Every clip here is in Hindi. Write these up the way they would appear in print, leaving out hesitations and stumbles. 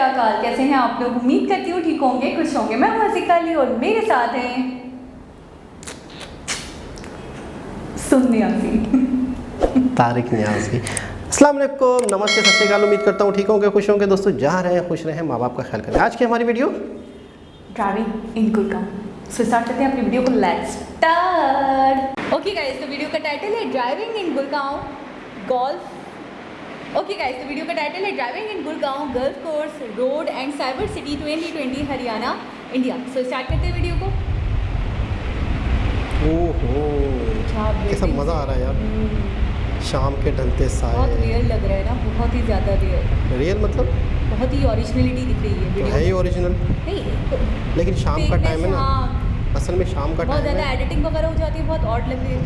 क्या हाल, कैसे हैं आप लोग? उम्मीद करती हूँ ठीक होंगे, खुश होंगे। मैं हूँ हसीका अली और मेरे साथ हैं सुन्नी यासीन, तारिक नियाज़ी। अस्सलाम वालेकुम, नमस्ते, सत श्री अकाल। उम्मीद करता हूँ ठीक होंगे, खुश होंगे। दोस्तों जहाँ रहें खुश रहें, माँ बाप का ख्याल करें। आज की हमारी video driving in Gurgaon. So start करते हैं अपनी वीडियो को। Let's start. ओके गाइस, तो वीडियो का टाइटल है driving in Gurgaon golf. Okay guys, तो वीडियो का टाइटल है driving in Gurgaon golf course road and cyber city 2020 Haryana India. So start करते हैं वीडियो को। ओहो, कैसा मज़ा आ रहा है यार। शाम के ढलते साए, बहुत रियल लग रहा है ना, बहुत ही ज़्यादा रियल। रियल मतलब बहुत ही ओरिजिनलिटी दिख रही है तो वीडियो है ही ओरिजिनल, नहीं, लेकिन शाम का टाइम है ना। हाँ, असल में शाम का बहुत टाइम ज़्यादा है। एडिटिंग वगैरह हो जाती है, बहुत ऑड लग रही है।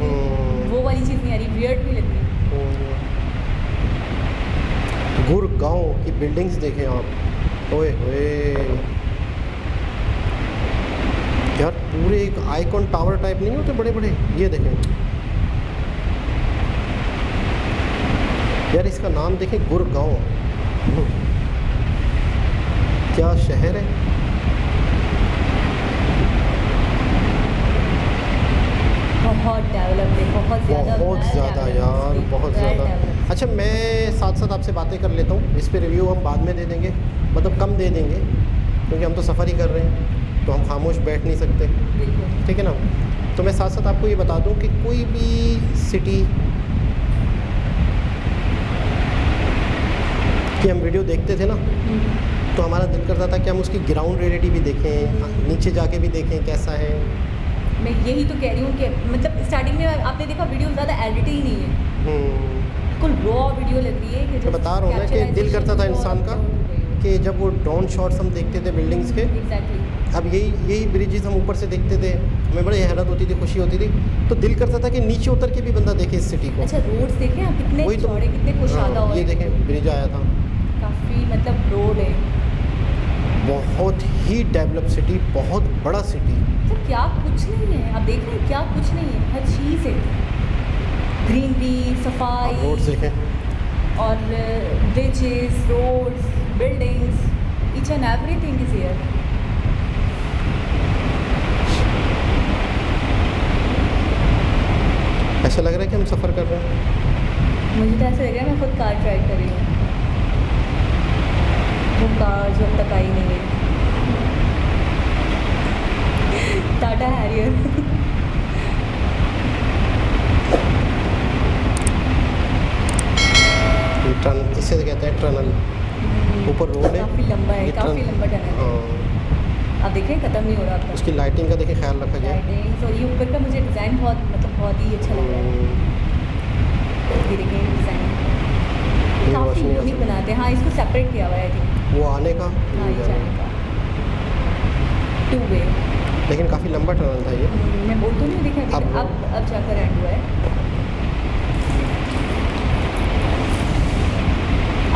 वो वाली चीज़ नहीं आ रही, वियर्ड भी लग रही है। गुड़गांव की बिल्डिंग्स देखें आप, ओए होए यार, पूरे एक आइकॉन टावर टाइप नहीं होते बड़े बड़े, ये देखें यार। इसका नाम देखें, गुड़गांव। क्या शहर है। बहुत डेवलप्ड है, बहुत ज़्यादा यार, बहुत ज़्यादा। अच्छा, मैं साथ साथ आपसे बातें कर लेता हूँ। इस पे रिव्यू हम बाद में दे देंगे, मतलब कम दे देंगे, क्योंकि हम तो सफ़र ही कर रहे हैं, तो हम खामोश बैठ नहीं सकते, ठीक है ना। तो मैं साथ साथ आपको ये बता दूँ कि कोई भी सिटी की हम वीडियो देखते थे ना, तो हमारा दिल करता था कि हम उसकी ग्राउंड रियलिटी भी देखें, नीचे जाके भी देखें कैसा है। मैं यही तो कह रही हूँ कि मतलब स्टार्टिंग में आपने देखा वीडियो ज़्यादा एडिट ही नहीं है, बिल्कुल रॉ वीडियो लग रही है कि तो बता रहा हूँ ना कि दिल करता था इंसान का कि जब वो ड्रोन शॉट्स हम देखते थे बिल्डिंग्स के। एग्जैक्टली। अब यही ब्रिजेस हम ऊपर से देखते थे, हमें बड़ी हैरत होती थी, खुशी होती थी, तो दिल करता था कि नीचे उतर के भी बंदा देखे इस सिटी को। अच्छा, रोड्स देखें आप कितने वही तो, चौड़े, कितने कुशादा हो। ये देखें, ब्रिज आया था, काफ़ी मतलब रोड है, बहुत ही डेवलप सिटी, बहुत बड़ा सिटी। तो क्या कुछ नहीं है, आप देख रहे हैं क्या कुछ नहीं है, हर चीज़ है, ग्रीनरी, सफाई, रोड देखें और bridges, roads, buildings, each and everything is here. ऐसा लग रहा है कि हम सफ़र कर रहे हैं। मुझे तो ऐसा लग रहा है मैं खुद कार ड्राइव कर रही हूँ, वो कार जो अब तक आई नहीं है, टाटा हैरियर। इसे कहते हैं टनल, ऊपर रोड है, काफ़ी लंबा है, काफ़ी लंबा टनल है। हाँ, आप देखें ख़त्म नहीं हो रहा आपका। उसकी लाइटिंग का देखिए ख्याल रखा गया। लाइटिंग और ये ऊपर का मुझे डिज़ाइन बहुत ही अच्छा लग रहा है। ये देखें डिज़ाइन काफ़ी यूनिक बनाते हैं। हाँ, इसको सेपरेट किया हुआ है, आई थिंक। वो आने का, हाँ, ये जाने का 2 वे, लेकिन काफ़ी लंबा टनल था ये। मैं बोल तो नहीं देखा, अब जाकर एंड हुआ है।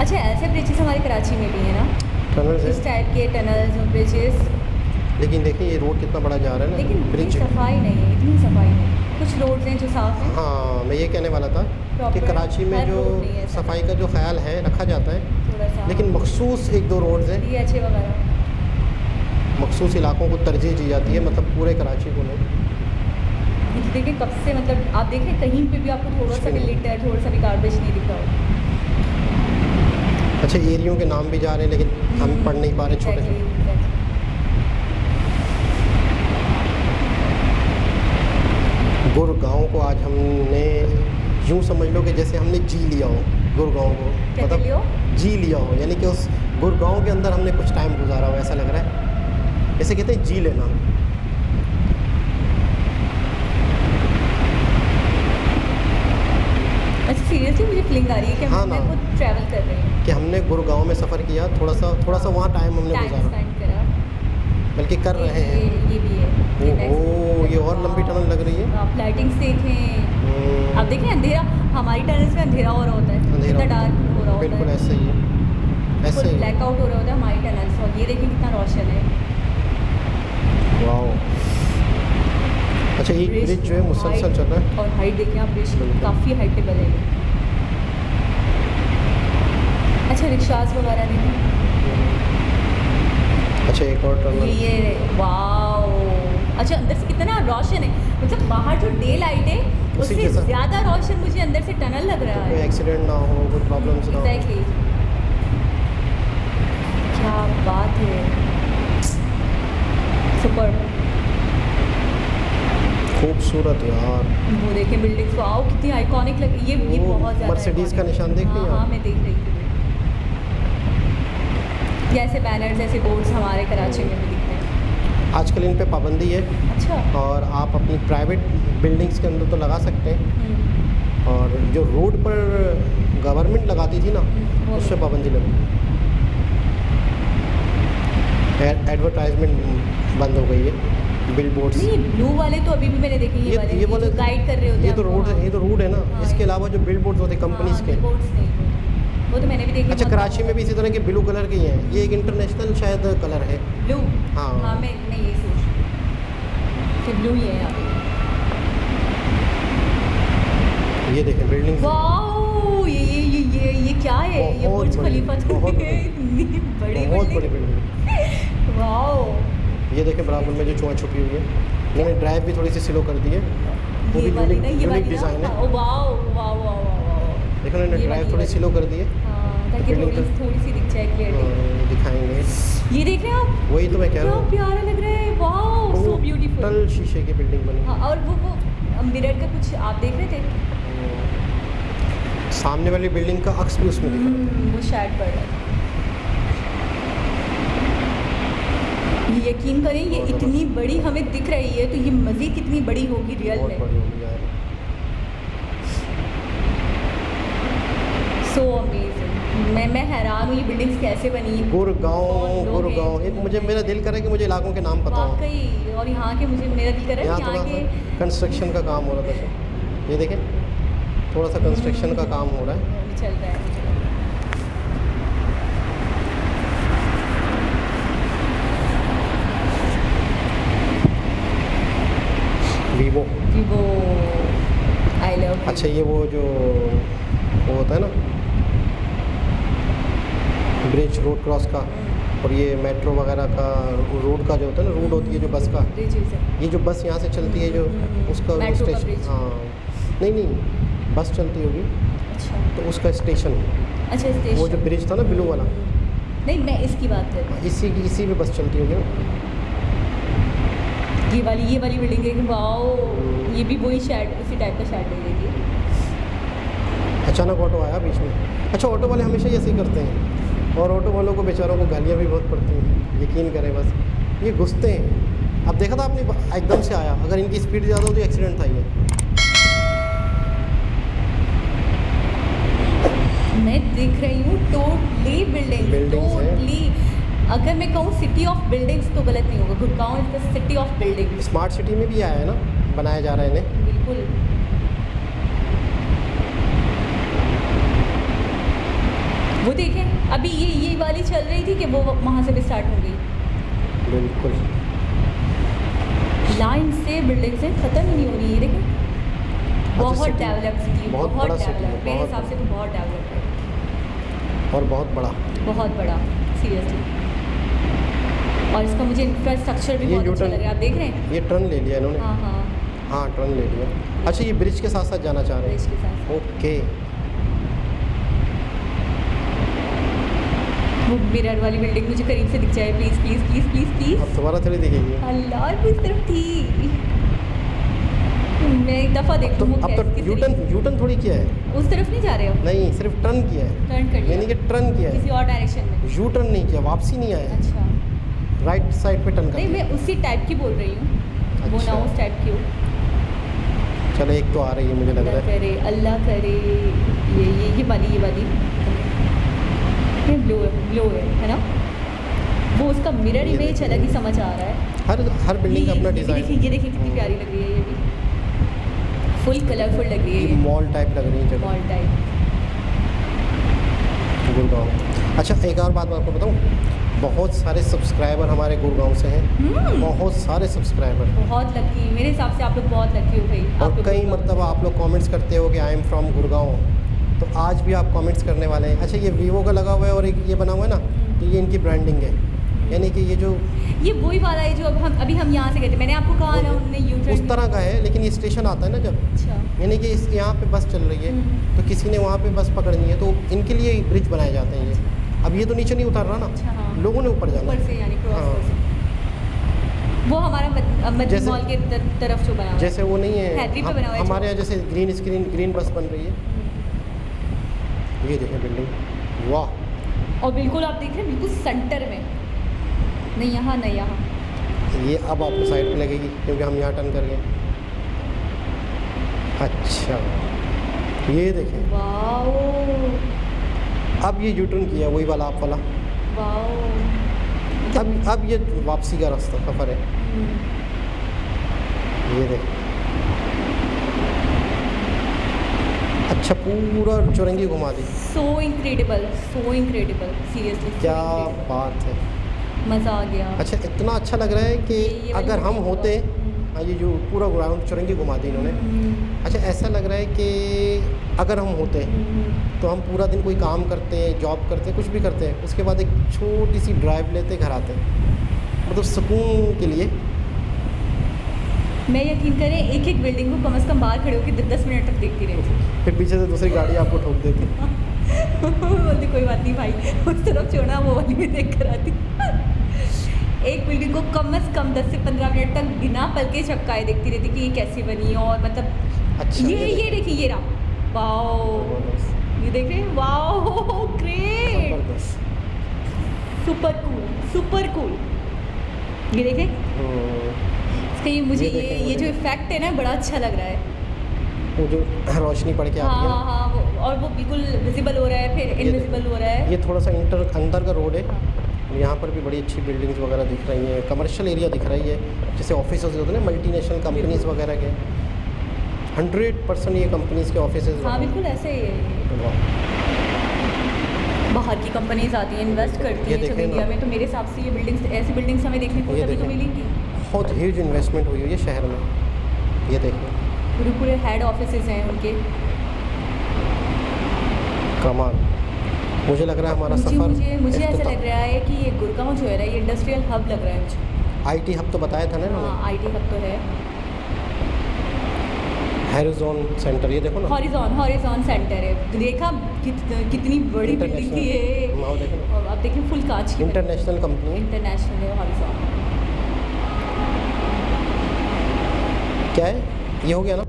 अच्छा, ऐसे ब्रिजेस हमारे कराची में भी है ना, टनल इस टाइप के टनल्स और ब्रिजेस, लेकिन देखिए ये रोड कितना बड़ा जा रहा है ना, लेकिन ब्रिज। सफाई नहीं है, इतनी सफाई नहीं। कुछ रोड्स हैं जो साफ़ हैं। हाँ, मैं ये कहने वाला था कि कराची में जो सफाई का जो ख्याल है रखा जाता है, थोड़ा सा, लेकिन मखसूस 1-2 रोड्स हैं, ये अच्छे वगैरह, मखसूस इलाकों को तरजीह दी जाती है, मतलब पूरे कराची को नहीं। देखिए कब से, मतलब आप देख रहे हैं कहीं पे भी आपको थोड़ा सा भी लिटर, थोड़ा सा भी गार्बेज नहीं दिख रहा हो। अच्छा, एरियो के नाम भी जा रहे हैं, लेकिन हम पढ़ नहीं पा रहे, छोटे छोटे। गुड़गांव को आज हमने यूँ समझ लो कि जैसे हमने जी लिया हो गुड़गांव को, मतलब जी लिया हो, यानी कि उस गुड़गांव के अंदर हमने कुछ टाइम गुजारा हो, ऐसा लग रहा है, जैसे कहते हैं जी लेना। अच्छा, सीरियसली मुझे फीलिंग आ रही है कि हाँ मैं ना, खुद ट्रैवल कर रही हूँ, कि हमने गुड़गांव में सफ़र किया, थोड़ा सा वहाँ टाइम हमने गुजारा, स्पेंड करा, बल्कि कर रहे हैं। ये भी है। ओह, ये और लंबी टनल लग रही है। आप लाइटिंग्स देखें, आप देखें अंधेरा, हमारी टनल्स में अंधेरा हो रहा होता है, कितना डार्क हो रहा होता है, बिल्कुल ऐसे ही है, ऐसे ही ब्लैकआउट हो रहा होता है हमारी टनल्स, और ये देखें कितना रोशन है। वाह। अच्छा, एक ब्रिज जो है मुसलसल चल रहा है, और हाइट देखिए आप, ब्रिज काफ़ी हाइटेबल है। अच्छा, रिक्शास वगैरह देखें, अच्छा एक और टर्न ये वाओ, अच्छा अंदर से कितना रोशन है, मतलब बाहर जो डे लाइट है उसी उससे जैसा। ज़्यादा रोशन मुझे अंदर से टनल लग रहा कोई है। एक्सीडेंट ना हो, कोई प्रॉब्लम्स ना हो। एग्जैक्टली, क्या बात है, सुपर। खूबसूरत यार। वो देखें बिल्डिंग्स, वाओ कितनी आइकॉनिक लगी, ये वो बहुत ज़्यादा मर्सिडीज़ का iconic निशान है। देख रही हैं हाँ आप? मैं देख रही थी, जैसे बैनर्स ऐसे बोर्ड्स हमारे कराची में भी दिखते हैं। आजकल इन पे पाबंदी है, अच्छा। और आप अपनी प्राइवेट बिल्डिंग्स के अंदर तो लगा सकते हैं, हम्म, और जो रोड पर गवर्नमेंट लगाती थी ना, वो उस पर पाबंदी लगी। एडवर्टाइजमेंट बंद हो गई है, बिल बोर्ड्स। नहीं ब्लू वाले तो अभी भी मैंने देखे, ये वाले जो गाइड कर रहे होते हैं ये तो रोड है, ये तो रोड है ना। हाँ, इसके ये- अलावा जो बिल बोर्ड्स होते हैं कंपनीज के। बोर्ड्स नहीं, वो तो मैंने भी देखे। अच्छा कराची में भी इसी तरह के ब्लू कलर के ही हैं, ये एक इंटरनेशनल शायद कलर है। ब्लू, हाँ। हाँ मैं यही सोच रही हूँ कि ब्लू ही है यहाँ पे। ये देखें बिल्डिंग, वाओ, ये क्या है, ये बहुत बुर्ज बड़ी, खलीफा तो बहुत है, इतनी बड़ी बहुत बड़ी बिल्डिंग। बिल्डिंग। वाओ, ये देखें बराबर में जो चुहा छुपी हुई है, मैंने ड्राइव भी थोड़ी सी स्लो कर दी है। वो ये भी वाली ना, ये यूनिक वाली डिज़ाइन ना, है। Oh wow wow wow wow. देखो मैंने ये ड्राइव वाली, थोड़ी ये स्लो कर दी है। हाँ, ताकि बिल्डिंग तो- थोड़ी सी दिख जाए क्लियरली। और दिखाएंगे, ये देख रहे हैं आप, वही तो मैं कह रहा क्या हूँ। प्यारा लग रहा है, वाओ सो ब्यूटीफुल। टोटल शीशे की बिल्डिंग बनी। हाँ, और वो मिरर का कुछ आप देख रहे थे? सामने वाली बिल्डिंग का अक्स भी उसमें दिख रहा था। वो शेड पड़ रहा है। ये यकीन करें, ये बहुत इतनी बड़ी हमें दिख रही है, तो ये मज़ीद कितनी बड़ी होगी रियल बहुत में। बड़ी होगी यार। सो अमेजिंग, मैं हैरान हूँ ये बिल्डिंग्स कैसे बनी। कौन गुड़गांव, लोग गुड़गांव, हैं मुझे मेरा दिल करे कि मुझे इलाकों के नाम पता हो। वाकई, और यहाँ के मुझे मेरा दिल कर रहा यहाँ है थोड़ा यहाँ सा के कंस्ट्रक्शन का काम हो रहा था। ये देखें, थोड़ा सा कंस्ट्रक्शन का काम हो रहा है। अभी चल रहा है। वीवो। वो आई लव। अच्छा ये वो जो वो होता है ना, ब्रिज रोड क्रॉस का, और ये मेट्रो वगैरह का रोड का जो होता है ना, रोड होती है जो बस का, ये जो बस यहाँ से चलती है जो उसका वो मेट्रो का स्टेशन। ब्रिज। हाँ नहीं बस चलती होगी अच्छा तो उसका स्टेशन, अच्छा, स्टेशन। वो जो ब्रिज था ना ब्लू वाला, नहीं मैं इसकी बात कर रही हूँ। इसी में बस चलती होगी ना। ये वाली बिल्डिंग है, वाओ, ये भी वही शेड, उसी टाइप का शेड दे देगी। अचानक ऑटो आया बीच में। अच्छा ऑटो वाले हमेशा ही ऐसे ही करते हैं, और ऑटो वालों को बेचारों को गालियाँ भी बहुत पड़ती हैं, यकीन करें बस, ये घुसते हैं। अब देखा था आपने, एकदम से आया, अगर इनकी स्पीड ज़्यादा हो तो एक्सीडेंट था ये। मैं दिख रही हूँ टोटली Buildings है। टोटली, अगर मैं कहूँ सिटी ऑफ बिल्डिंग्स तो गलत नहीं होगा, Gurgaon is the city of building. Smart city में भी आया है ना, बनाया जा रहा है इन्हें। बिल्कुल। वो देखें, अभी ये वाली चल रही थी कि वो वहाँ से भी स्टार्ट हो गई। बिल्कुल लाइन से बिल्डिंग से ख़त्म ही नहीं हो रही है, देखें। बहुत city, डेवलप सिटी, बहुत बहुत बड़ा city है, डेवलप, मेरे बहुत हिसाब से तो बहुत डेवलप है, और बहुत बड़ा। बहुत बड़ा, सीरियसली। और इसका मुझे इंफ्रास्ट्रक्चर भी ये बहुत अच्छा U-turn- लग रहा है, आप देख रहे हैं? ये टर्न ले लिया इन्होंने। हाँ हाँ, हाँ टर्न ले लिया। अच्छा ये ब्रिज के साथ साथ जाना चाह रहे ब्रिज हैं। के साथ। ओके। वो मिरर वाली बिल्डिंग मुझे करीब से दिख जाए, please please please please please. अब दोबारा थोड़ी दिखेगी। अल्लाह, इस तरफ थी, मैं एक दफ़ा देख तो लूँ वो अब तो किस यूटर्न थोड़ी किया है। तरीके- उस तरफ नहीं जा रहे हो? नहीं सिर्फ टर्न किया है, टर्न कर यानी कि लिया टर्न किया किसी है, और डायरेक्शन में। यू टर्न नहीं किया, वापसी नहीं आया। अच्छा, राइट साइड पे टर्न कर नहीं दिया। मैं उसी टाइप की बोल रही हूँ, वो अच्छा। ना उस टाइप की हो। चलो एक तो आ रही है मुझे लग अल्लाह रहा है। करे, अल्लाह करे। ये वाली ये ब्लो है ना? वो उसका मिरर ये इमेज देखिए। अलग ही समझ आ रहा है। हर बिल्डिंग का अपना ये डिज़ाइन। देखिए, ये देखिए कितनी प्यारी लग रही है, ये भी फुल कलरफुल लग रही है, ये ये मॉल टाइप लग रही है जगह, मॉल टाइप। गुड़गांव। अच्छा एक और बात मैं आपको बताऊं, बहुत सारे सब्सक्राइबर हमारे गुड़गांव से हैं, बहुत सारे सब्सक्राइबर। बहुत लकी, मेरे हिसाब से आप लोग बहुत लकी हो भाई। आप और लोग कई मरतबा आप लोग कमेंट्स करते हो कि आई एम फ्रॉम गुड़गांव, तो आज भी आप कमेंट्स करने वाले हैं। अच्छा ये वीवो का लगा हुआ है और एक ये बना हुआ है ना, तो ये इनकी ब्रांडिंग है। यानी कि ये जो ये वही वाला है जो अभी हम यहाँ से गए थे, मैंने आपको कहा ना उन्होंने यू उस तरह का है, लेकिन ये स्टेशन आता है ना जब, अच्छा यानी कि इस यहाँ पे बस चल रही है तो किसी ने वहाँ पे बस पकड़नी है तो इनके लिए ब्रिज बनाए जाते हैं ये। अब ये तो नीचे नहीं उतर रहा ना, अच्छा हाँ, लोगों ने ऊपर जाना ऊपर से यानी क्रॉस हाँ। कर सकते। वो हमारा मदनी जैसे- मॉल के तरफ जो बना हुआ है। जैसे वो नहीं हैदरी है पे बना हुआ है हमारे यहाँ जैसे ग्रीन बस बन रही है, ये देखें बिल्डिंग, वाह। और बिल्कुल आप देख रहे हैं बिल्कुल सेंटर में, नहीं यहाँ नहीं यहाँ। ये अब आपको साइड पे लगेगी क्योंकि हम यहाँ टर्न कर गए। अच्छा ये देखें, वाओ अब ये यू टर्न किया वही वाला आप वाला, वाओ। अब ये वापसी का रास्ता सफ़र है। ये देख, अच्छा पूरा चौरंगी घुमा दी, सो इनक्रेडिबल सीरियसली क्या बात है। मज़ा आ गया। अच्छा इतना अच्छा लग रहा है कि ये वाली अगर हम building होते, बहुत- हाँ ये जो पूरा ग्राउंड चौरंगी घुमा दी इन्होंने। अच्छा ऐसा लग रहा है कि अगर हम होते तो हम पूरा दिन कोई काम करते हैं, जॉब करते हैं, कुछ भी करते हैं, उसके बाद एक छोटी सी ड्राइव लेते घर आते, मतलब सुकून के लिए। मैं यकीन करें एक एक बिल्डिंग को कम से कम बाहर खड़े होकर 10 मिनट तक देखती रही थी। फिर पीछे से दूसरी गाड़ी आपको ठोक देती। बोलती कोई बात नहीं भाई, उस तरफ छोड़ा वो वाली भी देख कर आती। एक बिल्डिंग को कम से कम 10 से 15 मिनट तक बिना पल के झपकाए देखती रहती कि ये कैसी बनी, और मतलब अच्छा ये देखिए ये रहा, वाओ ये देख रहे हैं, वाओ ग्रेट, ज़बरदस्त। Super cool. ये देखें इसका ये मुझे ये देखें, ये जो इफेक्ट है ना बड़ा अच्छा लग रहा है। वो जो रोशनी पड़ के आती है हाँ ना, हाँ और वो बिल्कुल विजिबल हो रहा है, फिर ये इनविजिबल हो रहा है। ये थोड़ा सा अंदर का रोड है। हाँ। यहाँ पर भी बड़ी अच्छी बिल्डिंग्स वगैरह दिख रही हैं, कमर्शियल एरिया दिख रही है, जैसे ऑफिस होते हैं ना मल्टीनेशनल कंपनीज वगैरह के, 100% ये कंपनीज के ऑफिस। हाँ बिल्कुल ऐसे ही है। बाहर की कंपनीज आती हैं, इन्वेस्ट करती ये हैं जब देखें इंडिया ना। में, तो मेरे हिसाब से ये बिल्डिंग्स, ऐसी बिल्डिंग्स हमें देखने को ये तभी तो देखें। मिलेंगी। बहुत ह्यूज इन्वेस्टमेंट हुई है शहर में, ये देखिए पूरे हेड ऑफिसेज हैं उनके। कमाल। मुझे लग रहा है हमारा मुझे सफ़र मुझे मुझे ऐसा लग रहा है कि ये गुड़गांव जो है ना, ये इंडस्ट्रियल हब लग रहा है मुझे। आईटी हब तो बताया था ना इन्होंने, हाँ आईटी हब तो है। हैरिजॉन सेंटर, ये देखो ना, हॉरिजॉन सेंटर है, देखा कितनी बड़ी बिल्डिंग थी ये। वहाँ देखो ना, और अब देखिए फुल कांच की इंटरनेशनल कंपनी। इंटरनेशनल है हॉरिजॉन। क्या है ये, हो गया ना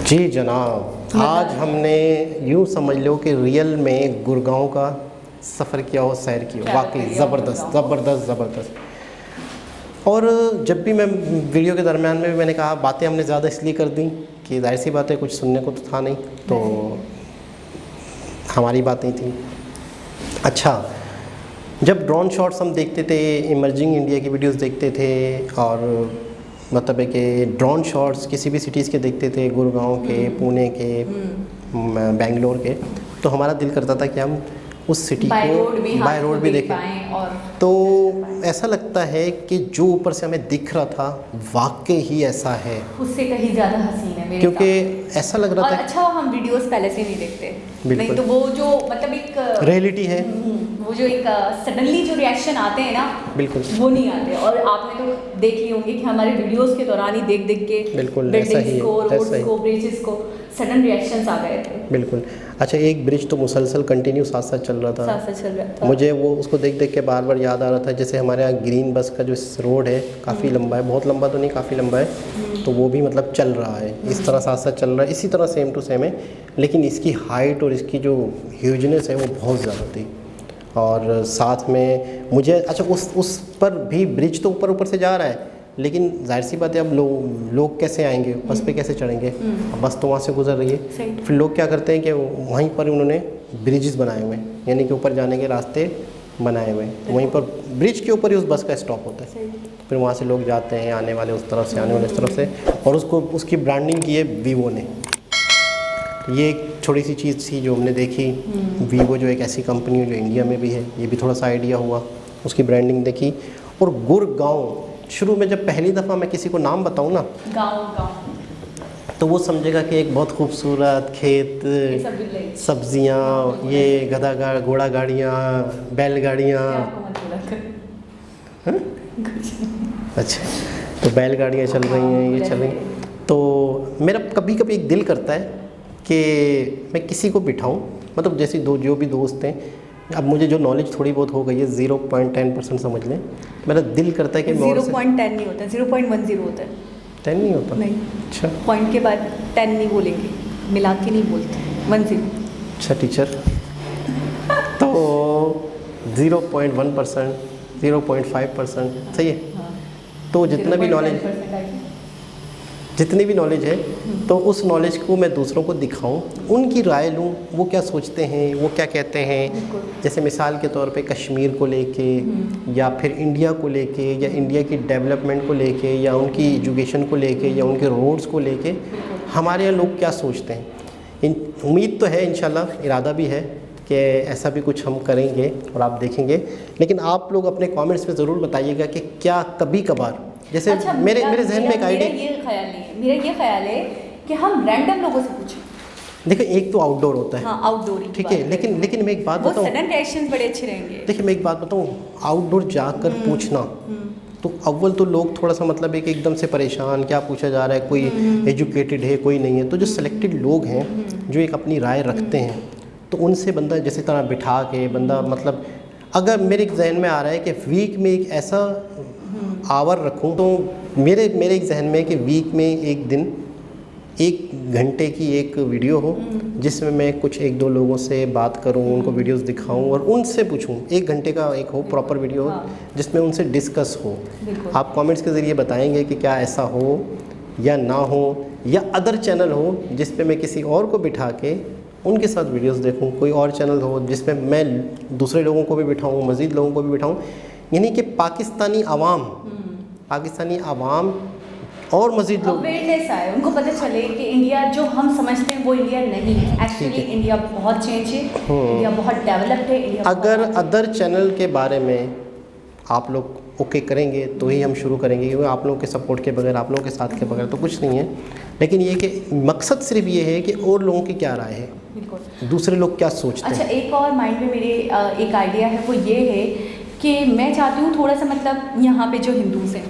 जी जनाब। आज हमने यूँ समझ लो कि रियल में गुड़गांव का सफ़र किया हो, सैर की हो, वाकई ज़बरदस्त। और जब भी मैं वीडियो के दरमियान में भी मैंने कहा, बातें हमने ज़्यादा इसलिए कर दी कि जाहिर सी बात है कुछ सुनने को तो था नहीं, तो हमारी बातें थी। अच्छा, जब ड्रोन शॉट्स हम देखते थे, इमर्जिंग इंडिया की वीडियोस देखते थे, और मतलब है कि ड्रोन शॉट्स किसी भी सिटीज़ के देखते थे, गुड़गांव के, पुणे के, बेंगलोर के, तो हमारा दिल करता था कि हम उस सिटी को बाय रोड भी देखें। और तो ऐसा लगता है कि जो ऊपर से हमें दिख रहा था वाकई ही ऐसा है, उससे कहीं ज़्यादा हसीन है मेरे क्योंकि हिसाब ऐसा लग से। रहा और था अच्छा हम वीडियोस पहले से नहीं देखते, बिल्कुल। नहीं तो वो जो मतलब एक रियलिटी है, वो जो एक सडनली जो रिएक्शन आते हैं ना, बिल्कुल वो नहीं आते। और आपने तो देख ली होंगी कि हमारे वीडियोस के दौरान ही देख के बिल्कुल ऐसा ही बिल्डिंग्स है, को, ऐसा रोड्स ही। को, ब्रिजेस को सडन रिएक्शंस आ गए थे। बिल्कुल। अच्छा, एक ब्रिज तो मुसलसल कंटिन्यू साथ साथ चल रहा था, साथ चल रहा था। मुझे वो उसको देख देख के बार बार याद आ रहा था, जैसे हमारे यहाँ ग्रीन बस का जो रोड है काफ़ी लंबा है, बहुत लंबा तो नहीं, काफ़ी लंबा है, तो वो भी मतलब चल रहा है इस तरह, साथ साथ चल रहा है, इसी तरह सेम टू सेम है, लेकिन इसकी हाइट और इसकी जो ह्यूजनेस है वो बहुत ज़्यादा थी। और साथ में मुझे अच्छा उस पर भी ब्रिज तो ऊपर से जा रहा है, लेकिन जाहिर सी बात है अब लोग कैसे आएंगे, बस पे कैसे चढ़ेंगे, अब बस तो वहाँ से गुजर रही है। फिर लोग क्या करते हैं कि वहीं पर उन्होंने ब्रिजेस बनाए हुए हैं, यानी कि ऊपर जाने के रास्ते बनाए हुए हैं, वहीं पर ब्रिज के ऊपर ही उस बस का स्टॉप होता है, फिर वहाँ से लोग जाते हैं, आने वाले उस तरफ से, आने वाले इस तरफ से, और उसकी ब्रांडिंग की है वीवो ने। ये एक छोटी सी चीज़ थी जो हमने देखी, वीवो जो एक ऐसी कंपनी है जो इंडिया में भी है, ये भी थोड़ा सा आइडिया हुआ, उसकी ब्रांडिंग देखी। और गुड़गांव, शुरू में जब पहली दफ़ा मैं किसी को नाम बताऊँ ना, गाँव तो वो समझेगा कि एक बहुत खूबसूरत खेत, सब्जियाँ, ये घोड़ा गाड़ियाँ, बैलगाड़ियाँ, हाँ? अच्छा, तो बैलगाड़ियाँ चल रही हैं, ये चल रही हैं। तो मेरा कभी कभी एक दिल करता है कि मैं किसी को बिठाऊं, मतलब जैसे जो भी दोस्त हैं, अब मुझे जो नॉलेज थोड़ी बहुत हो गई है 0.10% समझ लें, मेरा दिल करता है कि मैं 0.10 नहीं होता, 0.10 होता है। 10 नहीं होता? नहीं, अच्छा, पॉइंट के बाद 10 नहीं बोलेंगे, मिला के नहीं बोलते, 10। अच्छा टीचर, तो 0.1%, 0.5% सही है। हाँ। तो जितनी भी नॉलेज है तो उस नॉलेज को मैं दूसरों को दिखाऊं, उनकी राय लूं, वो क्या सोचते हैं, वो क्या कहते हैं। जैसे मिसाल के तौर पे कश्मीर को लेके, या फिर इंडिया को लेके, या इंडिया की डेवलपमेंट को लेके, या उनकी एजुकेशन को लेके, या उनके रोड्स को लेके हमारे यहाँ लोग क्या सोचते हैं। उम्मीद तो है, इंशाल्लाह इरादा भी है कि ऐसा भी कुछ हम करेंगे और आप देखेंगे। लेकिन आप लोग अपने कमेंट्स में ज़रूर बताइएगा कि क्या कभी कभार, जैसे अच्छा, मेरे जहन में एक आइडिया, मेरा ये ख्याल है कि हम रैंडम लोगों से पूछें। देखो एक तो आउटडोर होता है, हाँ, आउटडोर, ठीक है, लेकिन मैं एक बात वो बताऊँ, सडन रिएक्शंस बड़े अच्छे रहेंगे। देखिए मैं एक बात बताऊँ, आउटडोर जाकर पूछना, तो अव्वल तो लोग थोड़ा सा मतलब है कि एकदम से परेशान, क्या पूछा जा रहा है, कोई एजुकेटेड है कोई नहीं है। तो जो सिलेक्टेड लोग हैं जो एक अपनी राय रखते हैं, तो उनसे बंदा जैसे तरह बिठा के बंदा, मतलब अगर मेरे जहन में आ रहा है कि वीक में एक ऐसा आवर रखूं, तो मेरे एक जहन में है कि वीक में एक दिन 1 घंटे की एक वीडियो हो, जिसमें मैं कुछ 1-2 लोगों से बात करूं, उनको वीडियोस दिखाऊं और उनसे पूछूं। 1 घंटे का एक हो प्रॉपर वीडियो हो, जिसमें उनसे डिस्कस हो। आप कमेंट्स के ज़रिए बताएंगे कि क्या ऐसा हो या ना हो, या अदर चैनल हो जिस पे मैं किसी और को बिठा के उनके साथ वीडियोस देखूं, कोई और चैनल हो जिसमें मैं दूसरे लोगों को भी बिठाऊं, मज़ीद लोगों को भी बिठाऊं, यानी कि पाकिस्तानी आवाम और मज़ीद लोग अवेयरनेस आए, उनको पता चले कि इंडिया जो हम समझते हैं वो इंडिया नहीं है। एक्चुअली इंडिया बहुत चेंज है, इंडिया बहुत डेवलप्ड है। इंडिया अगर अदर चैनल के बारे में आप लोग ओके करेंगे तो ही हम शुरू करेंगे, क्योंकि आप लोगों के सपोर्ट के बगैर, आप लोगों के साथ के बगैर तो कुछ नहीं है। लेकिन ये कि मकसद सिर्फ ये है कि और लोगों की क्या राय है, दूसरे लोग क्या सोचते हैं। अच्छा, एक और माइंड में मेरे एक आइडिया है, वो ये है कि मैं चाहती हूँ थोड़ा सा, मतलब यहाँ पे जो हिंदूज़ हैं,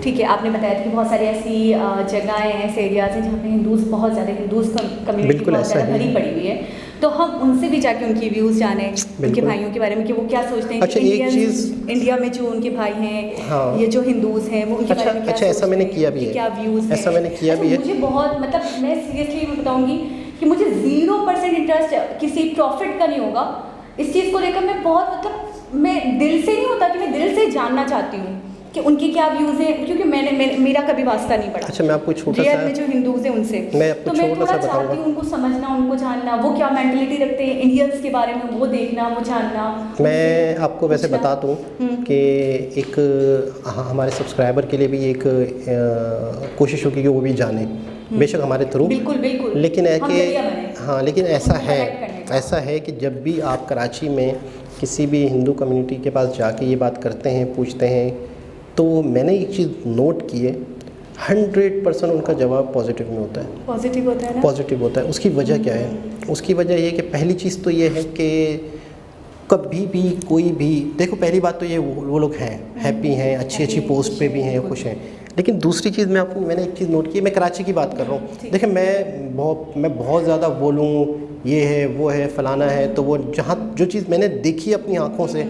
ठीक है, आपने बताया था कि बहुत सारी ऐसी जगहें हैं, ऐसे एरियाज़ हैं जहाँ पे हिंदूज़ बहुत ज़्यादा, हिंदूज़ कम्युनिटी बहुत ज़्यादा भरी पड़ी हुई है। तो हम उनसे भी जाके उनकी व्यूज़ जाने, उनके भाइयों के बारे में कि वो क्या सोचते हैं। अच्छा, एक चीज़ इंडिया में जो उनके भाई हैं, ये जो हिंदूज़ हैं, वो उनके बारे में क्या, ऐसा मैंने किया भी है, क्या व्यूज़ हैं, ऐसा मैंने किया भी है। मुझे बहुत, मतलब मैं सीरियसली बताऊँगी कि मुझे 0% इंटरेस्ट किसी प्रॉफिट का नहीं होगा इस चीज़ को लेकर। मैं बहुत, मतलब मैं दिल से नहीं होता कि मैं दिल से जानना चाहती हूँ कि उनके क्या व्यूज़ हैं, क्योंकि मेरा कभी वास्ता नहीं पड़ा। अच्छा, मैं आपको छोटा सा, में जो हिंदूज़ हैं उनसे, मैं आपको तो मैं छोटा सा चाहती हूँ उनको समझना, उनको जानना, वो क्या मेंटलिटी रखते हैं इंडियंस के बारे में, वो देखना, वो जानना। मैं आपको वैसे बता दूँ कि एक हमारे सब्सक्राइबर के लिए भी एक कोशिश होगी कि वो भी जाने, बेशक हमारे थ्रू, बिल्कुल, लेकिन है कि हाँ, लेकिन ऐसा है कि जब भी आप कराची में किसी भी हिंदू कम्युनिटी के पास जाके ये बात करते हैं, पूछते हैं, तो मैंने एक चीज़ नोट की है, 100% उनका जवाब पॉजिटिव में होता है। पॉजिटिव होता है ना? पॉजिटिव होता है। उसकी वजह क्या है? उसकी वजह ये है कि पहली चीज़ तो ये है कि कभी भी कोई भी, देखो पहली बात तो ये वो लोग हैं, हैप्पी हैं, अच्छी पोस्ट पे भी हैं, खुश हैं। लेकिन दूसरी चीज़ मैंने एक चीज़ नोट की, मैं कराची की बात कर रहा हूँ। देखिए मैं बहुत ज़्यादा बोलूँ ये है वो है फलाना है, तो वो जो चीज़ मैंने देखी अपनी आँखों से,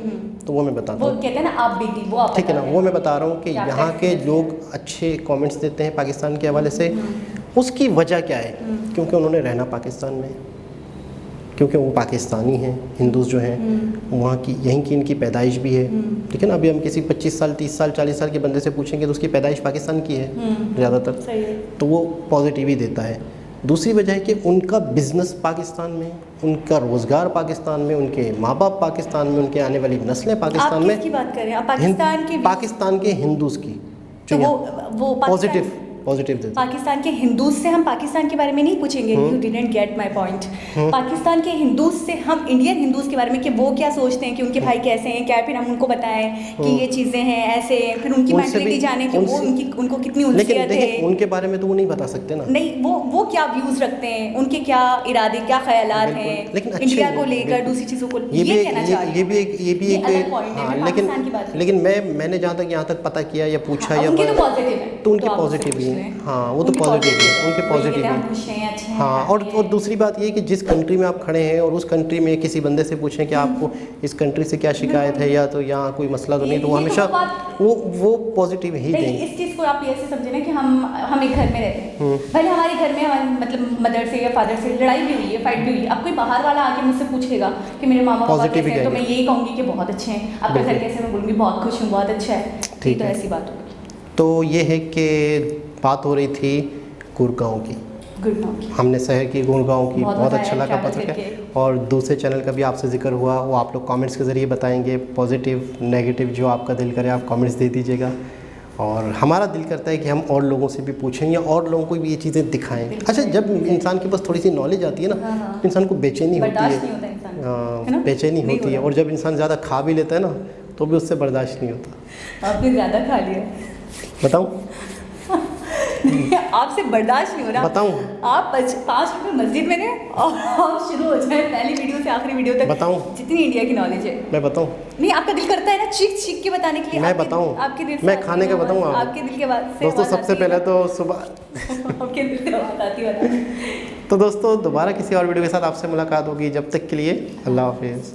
तो वो मैं बताता हूँ। वो कहते हैं ना आप बीती, वो आप, ठीक है ना, वो मैं बता रहा हूँ कि यहाँ के लोग अच्छे कमेंट्स देते हैं पाकिस्तान के हवाले से। उसकी वजह क्या है? क्योंकि उन्होंने रहना पाकिस्तान में, क्योंकि वो पाकिस्तानी हैं, हिंदूज़ जो हैं वहाँ की, यहीं की इनकी पैदाइश भी है। ठीक है ना, अभी हम किसी 25 साल 30 साल 40 साल के बंदे से पूछेंगे तो उसकी पैदाइश पाकिस्तान की है ज़्यादातर, तो वो पॉजिटिव ही देता है। दूसरी वजह है कि उनका बिज़नेस पाकिस्तान में, उनका रोज़गार पाकिस्तान में, उनके माँ बाप पाकिस्तान में, उनके आने वाली नस्लें पाकिस्तान में। आप किसकी बात कर रहे हैं? आप पाकिस्तान के हिंदूज़ की, तो वो पॉजिटिव पॉजिटिव दे दो। पाकिस्तान के हिंदूज से हम पाकिस्तान के बारे में नहीं पूछेंगे, you didn't get my point. Pakistan के हिंदूज से हम इंडियन हिंदूज के बारे में कि वो क्या सोचते हैं, कि उनके भाई कैसे हैं, क्या फिर हम उनको बताएं कि ये चीज़ें हैं ऐसे, फिर उनकी मेंटलिटी जाने कि वो उनको कितनी उनसियत है। उनके बारे में तो वो नहीं बता सकते ना। नहीं, वो क्या व्यूज़ रखते हैं, उनके क्या इरादे, क्या ख्यालात हैं इंडिया को लेकर, दूसरी चीज़ों को, ये कहना चाह रही हूँ। ये भी एक हाँ, लेकिन मैंने जहाँ तक यहाँ तक पता किया या पूछा या उनके तो पॉजिटिव है, तो उनके पॉजिटिव ही हैं। हाँ, वो तो पॉजिटिव है, उनके पॉजिटिव हैं। हाँ, और दूसरी बात ये कि जिस कंट्री में आप खड़े हैं और उस कंट्री में किसी बंदे से पूछें कि आपको इस कंट्री से क्या शिकायत है या तो यहाँ कोई मसला तो नहीं, तो वो हमेशा वो पॉजिटिव ही देंगे। इस चीज़ को आप ऐसे समझे ना कि हम एक घर में रहते हैं, भले हमारे घर में मतलब मदर से या फादर से लड़ाई भी हुई है, फाइट भी हुई है, अब कोई बाहर वाला आके मुझसे पूछेगा कि मेरे मामा पापा कैसे हैं, तो मैं यही कहूँगी कि बहुत अच्छे हैं। आपका घर कैसे, मैं बोलूँगी बहुत खुश हूँ, बहुत अच्छा है। ठीक है, ऐसी बात होगी। तो ये है कि बात हो रही थी गुड़गांव की, हमने शहर की गुड़गांव की, बहुत अच्छा लगा पता है। और दूसरे चैनल का भी आपसे जिक्र हुआ, वो आप लोग कमेंट्स के ज़रिए बताएंगे, पॉजिटिव नेगेटिव जो आपका दिल करे आप कमेंट्स दे दीजिएगा। और हमारा दिल करता है कि हम और लोगों से भी पूछें या और लोगों को भी ये चीज़ें दिखाएं। अच्छा, जब इंसान के पास थोड़ी सी नॉलेज आती है ना, इंसान को बेचैनी होती है, बेचैनी होती है, और जब इंसान ज़्यादा खा भी लेता है ना तो भी उससे बर्दाश्त नहीं होता। आपने ज़्यादा खा लिया, बताऊँ? आपसे बर्दाश्त नहीं हो रहा। बताऊँ? आप 5 रुपये मस्जिद में दें और हम शुरू हो जाए पहली वीडियो से आखिरी वीडियो तक। बताऊँ? जितनी इंडिया की नॉलेज है मैं बताऊँ? नहीं, आपका दिल करता है ना चीख के बताने के लिए। मैं बताऊँ? आपके दिल, मैं खाने का बताऊँ? आपके दिल के बाद दोस्तों सबसे पहले तो सुबह आपके दिल से बात आती है। तो दोस्तों दोबारा किसी और वीडियो के साथ आपसे मुलाकात होगी, जब तक के लिए अल्लाह हाफिज़।